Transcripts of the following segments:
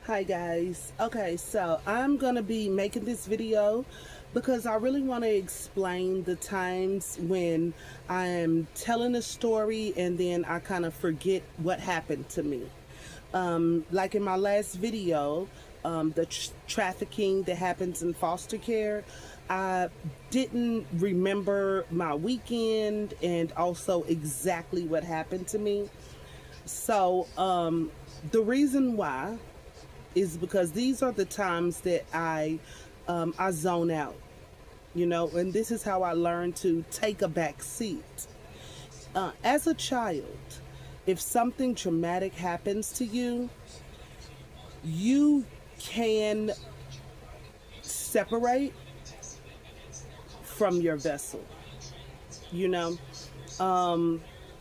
Hi guys. Okay, so I'm going to be making this video because I really want to explain the times when I am telling a story and then I kind of forget what happened to me. Like in my last video, the trafficking that happens in foster care, I didn't remember my weekend and also exactly what happened to me. So, the reason why is because these are the times that I zone out, and this is how I learned to take a back seat. As a child, if something traumatic happens to you, you can separate from your vessel. You know,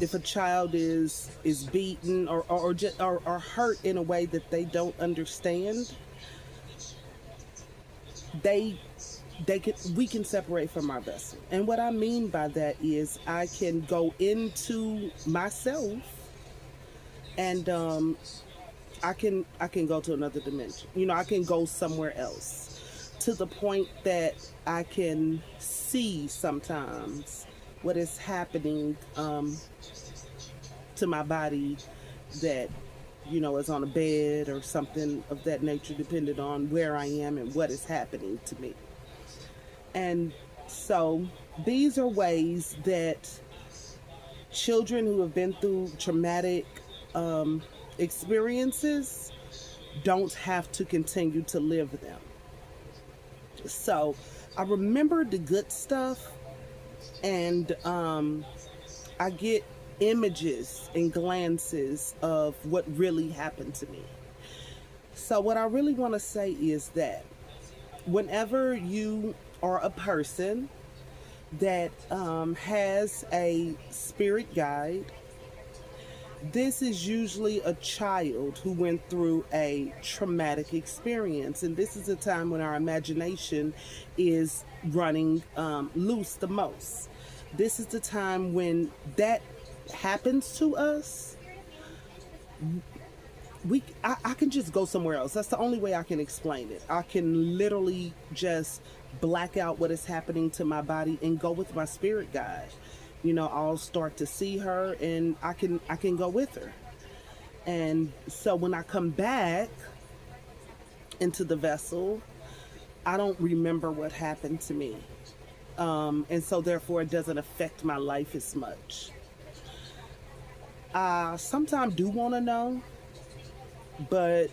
if a child is beaten or hurt in a way that they don't understand, they we can separate from our vessel. And what I mean by that is I can go into myself and I can go to another dimension. I can go somewhere else to the point that I can see sometimes what is happening to my body that is on a bed or something of that nature, depending on where I am and what is happening to me. And so these are ways that children who have been through traumatic experiences don't have to continue to live them. So I remember the good stuff, and I get images and glances of what really happened to me. So, what I really want to say is that whenever you are a person that has a spirit guide, this is usually a child who went through a traumatic experience. And this is a time when our imagination is running loose the most. This is the time when that happens to us. I can just go somewhere else. That's the only way I can explain it. I can literally just black out what is happening to my body and go with my spirit guide. I'll start to see her and I can go with her. And so when I come back into the vessel, I don't remember what happened to me. And so therefore it doesn't affect my life as much. I sometimes do want to know, but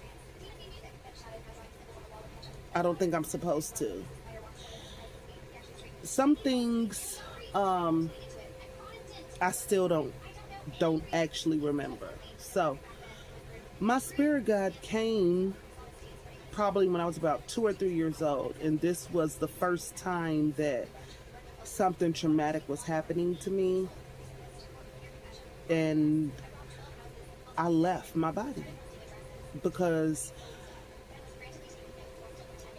I don't think I'm supposed to. Some things I still don't actually remember. So my spirit guide came probably when I was about 2 or 3 years old, and this was the first time that something traumatic was happening to me, and I left my body because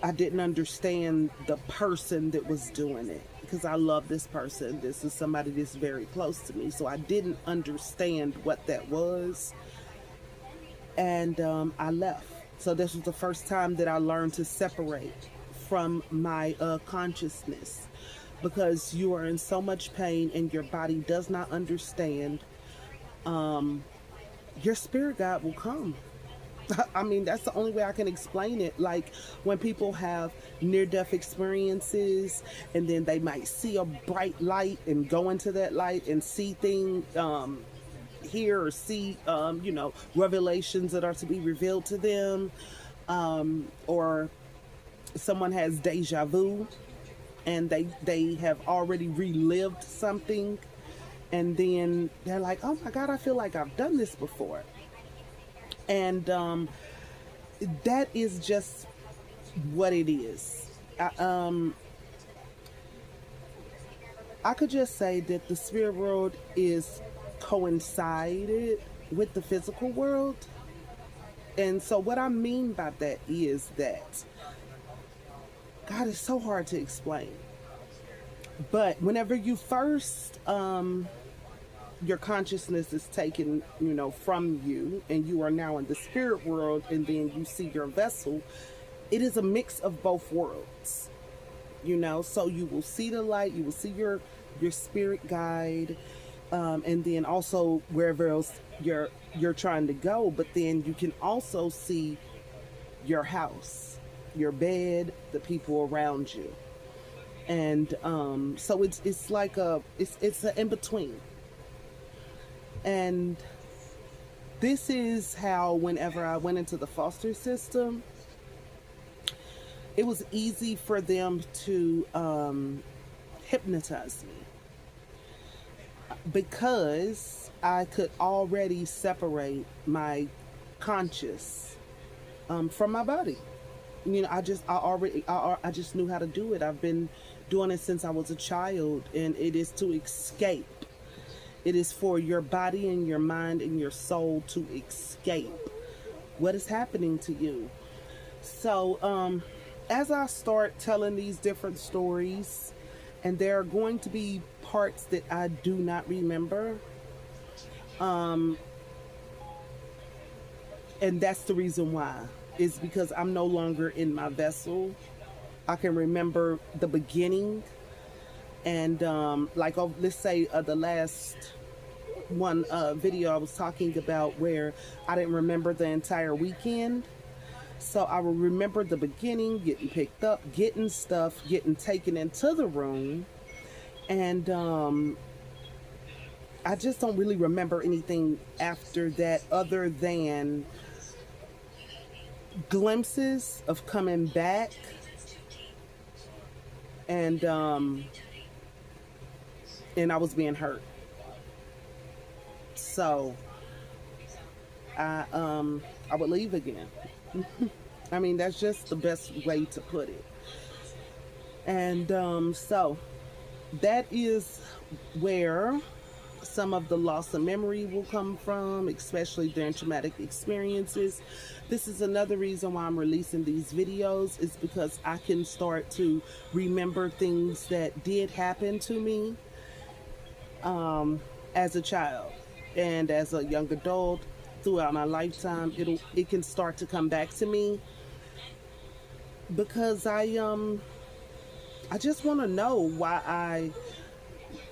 I didn't understand the person that was doing it. Because I love this person. This is somebody that's very close to me. So I didn't understand what that was. And I left. So this was the first time that I learned to separate from my consciousness. Because you are in so much pain and your body does not understand. Your spirit guide will come. I mean, that's the only way I can explain it. Like when people have near-death experiences and then they might see a bright light and go into that light and see things, hear or see, revelations that are to be revealed to them. Or someone has deja vu and they have already relived something. And then they're like, oh my God, I feel like I've done this before. And that is just what it is. I could just say that the spirit world is coincided with the physical world. And so what I mean by that is that God is so hard to explain. But whenever you first your consciousness is taken, from you, and you are now in the spirit world, and then you see your vessel. It is a mix of both worlds, so you will see the light, you will see your spirit guide, and then also wherever else you're trying to go. But then you can also see your house, your bed, the people around you. And so it's like it's an in between. And this is how, whenever I went into the foster system, it was easy for them to hypnotize me, because I could already separate my conscious from my body. I just knew how to do it. I've been doing it since I was a child, and it is to escape. It is for your body and your mind and your soul to escape what is happening to you. So, as I start telling these different stories, and there are going to be parts that I do not remember, and that's the reason why. Is because I'm no longer in my vessel. I can remember the beginning, and let's say the last one video I was talking about, where I didn't remember the entire weekend. So I will remember the beginning, getting picked up, getting stuff, getting taken into the room, and I just don't really remember anything after that, other than glimpses of coming back, and I was being hurt. So I would leave again. I mean, that's just the best way to put it. And so that is where some of the loss of memory will come from, especially during traumatic experiences. This is another reason why I'm releasing these videos, is because I can start to remember things that did happen to me as a child and as a young adult. Throughout my lifetime, it can start to come back to me, because I just want to know why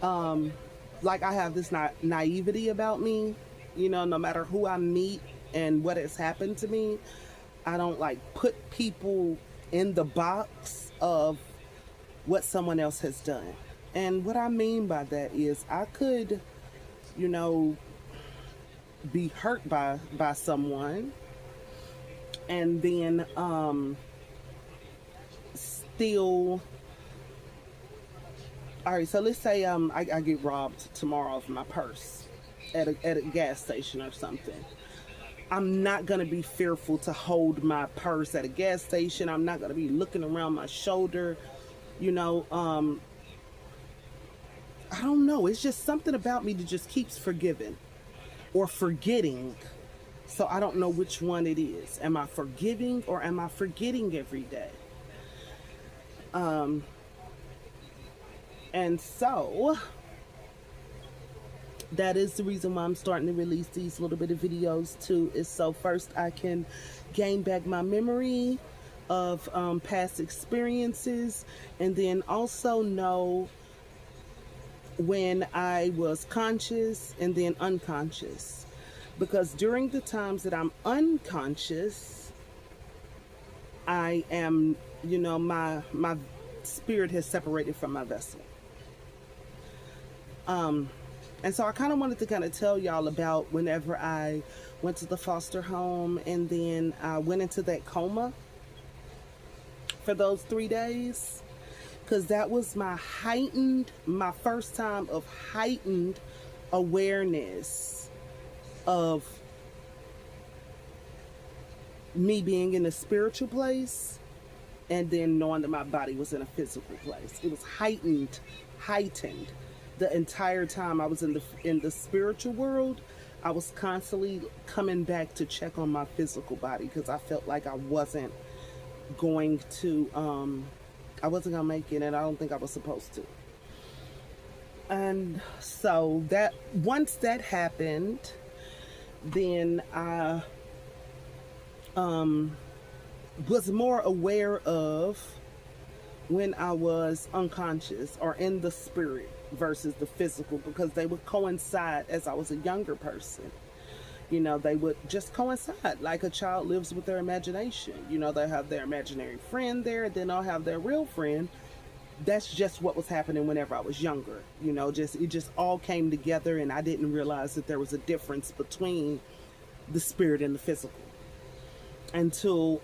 I have this naivety about me. No matter who I meet and what has happened to me, I don't put people in the box of what someone else has done. And what I mean by that is, I could, be hurt by someone, and then still. All right, so let's say I get robbed tomorrow of my purse at a gas station or something. I'm not gonna be fearful to hold my purse at a gas station. I'm not gonna be looking around my shoulder. I don't know. It's just something about me that just keeps forgiving or forgetting. So I don't know which one it is. Am I forgiving or am I forgetting every day? And so that is the reason why I'm starting to release these little bit of videos too, is so first I can gain back my memory of past experiences, and then also know when I was conscious and then unconscious. Because during the times that I'm unconscious, I am, my spirit has separated from my vessel. And so I kind of wanted to kind of tell y'all about whenever I went to the foster home, and then I went into that coma for those 3 days. Because that was my first time of heightened awareness of me being in a spiritual place, and then knowing that my body was in a physical place. It was heightened the entire time I was in the spiritual world. I was constantly coming back to check on my physical body, because I felt like I wasn't going to make it, and I don't think I was supposed to. And so that once that happened, then I was more aware of when I was unconscious or in the spirit versus the physical, because they would coincide as I was a younger person. You know, they would just coincide like a child lives with their imagination. You know, they have their imaginary friend there, then they'll have their real friend. That's just what was happening whenever I was younger. You know, just it just all came together, and I didn't realize that there was a difference between the spirit and the physical until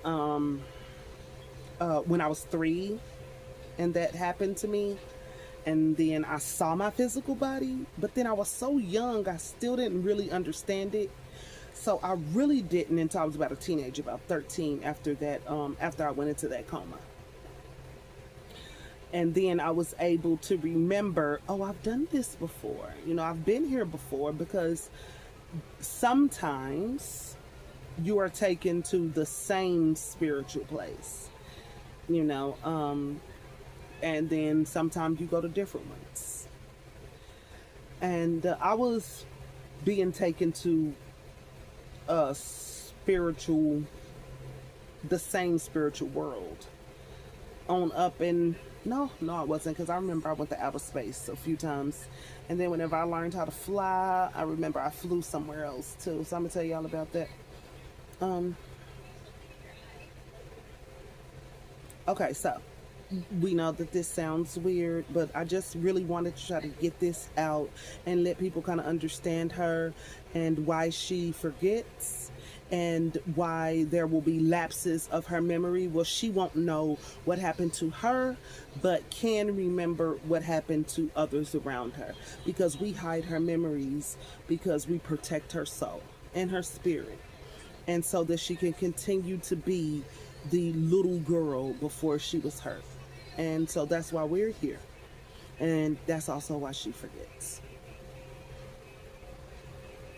when I was 3, and that happened to me. And then I saw my physical body, but then I was so young, I still didn't really understand it. So I really didn't until I was about a teenager, about 13, after that, after I went into that coma. And then I was able to remember, oh, I've done this before. You know, I've been here before, because sometimes you are taken to the same spiritual place, you know, and then sometimes you go to different ones. And I was being taken to a spiritual, the same spiritual world on up in, no, I wasn't, because I remember I went to outer space a few times. And then whenever I learned how to fly, I remember I flew somewhere else too. So I'm gonna tell y'all about that. Okay, so we know that this sounds weird, but I just really wanted to try to get this out and let people kind of understand her and why she forgets and why there will be lapses of her memory. Well, she won't know what happened to her, but can remember what happened to others around her, because we hide her memories because we protect her soul and her spirit, and so that she can continue to be the little girl before she was hurt. And so that's why we're here. And that's also why she forgets.